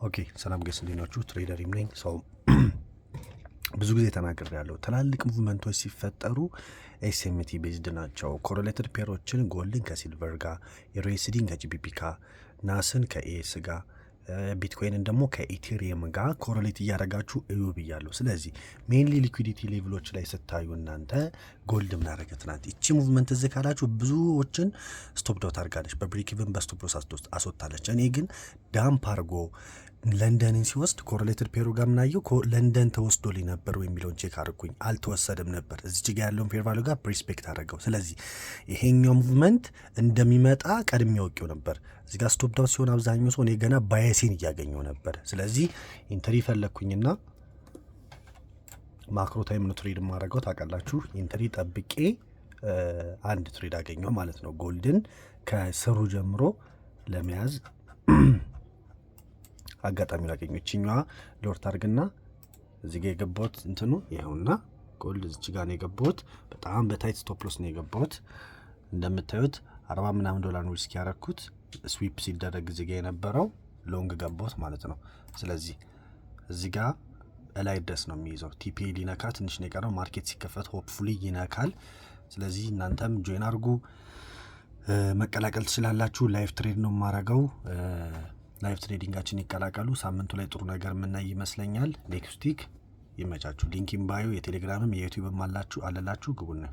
ኦኬ ሰላም ጋይስ እንዴት ናችሁ? ትሬደር ነኝ። ሰው ብዙ ጊዜ ተናግሬያለሁ። ትላልቅ ሙቭመንቶች ሲፈጠሩ ኤስኤምቲ ቤዝድ ናቸው። ኮሬሌትድ ፔሮችን ጎልድን ከሲልቨር ጋር፣ ዩኤስዲን ከጂቢፒ ጋር፣ ናስን ከኤስ ጋር፣ ቢትኮይንን ደግሞ ከኢቴሪየም ጋር ኮሬሌት እያደረጋችሁ እዩ ብያለሁ። ስለዚህ ሜንሊ ሊኩዊዲቲ ሌቭሎች ላይ ስታዩ እናንተ ጎልድ ምን አደረገ ትናንት እቺ ሙቭመንት እዚህ ካላችሁ ብዙዎችን ስቶፕ ዳውት አድርጋለች፣ በብሬክ ኢቭን በስቶፕ ሎስ አስወጣለች። እኔ ግን ዳምፕ አድርጎ ለንደንን ሲወስድ ኮሬሌትድ ፔሩ ጋር ምናየው ለንደን ተወስዶልኝ ነበር የሚለውን ቼክ አድርጉኝ። አልተወሰደም ነበር። እዚች ጋ ያለውን ፌር ቫሉ ጋር ሪስፔክት አደረገው። ስለዚህ ይሄኛው ሙቭመንት እንደሚመጣ ቀድሜ ያውቂው ነበር። እዚህ ጋር ስቶፕ ዳውን ሲሆን አብዛኛው ሰው እኔ ገና ባየሴን እያገኘው ነበር። ስለዚህ ኢንተሪ ፈለግኩኝና ማክሮ ታይም ነው ትሬድ ማድረገው ታውቃላችሁ። ኢንተሪ ጠብቄ አንድ ትሬድ አገኘው ማለት ነው። ጎልድን ከስሩ ጀምሮ ለመያዝ አጋጣሚ ላገኘው። እቺኛዋ ሎርት አድርግና እዚህ ጋር የገባሁት እንትኑ ይሄውና ጎልድ እዚህ ጋር ነው የገባሁት። በጣም በታይት ስቶፕ ሎስ ነው የገባሁት። እንደምታዩት 40 ምናምን ዶላር ነው ሪስክ ያደረኩት። ስዊፕ ሲደረግ እዚህ ጋር የነበረው ሎንግ ገባሁት ማለት ነው። ስለዚህ እዚህ ጋር ላይ ድረስ ነው የሚይዘው። ቲፒ ሊነካ ትንሽ ነው የቀረው። ማርኬት ሲከፈት ሆፕፉሊ ይነካል። ስለዚህ እናንተም ጆይን አድርጉ፣ መቀላቀል ትችላላችሁ። ላይቭ ትሬድ ነው የማረገው። ላይቭ ትሬዲንጋችን ይቀላቀሉ። ሳምንቱ ላይ ጥሩ ነገር የምናይ ይመስለኛል። ኔክስት ዊክ ይመቻችሁ። ሊንክ ኢን ባዮ፣ የቴሌግራምም የዩቲዩብም አለላችሁ ግቡና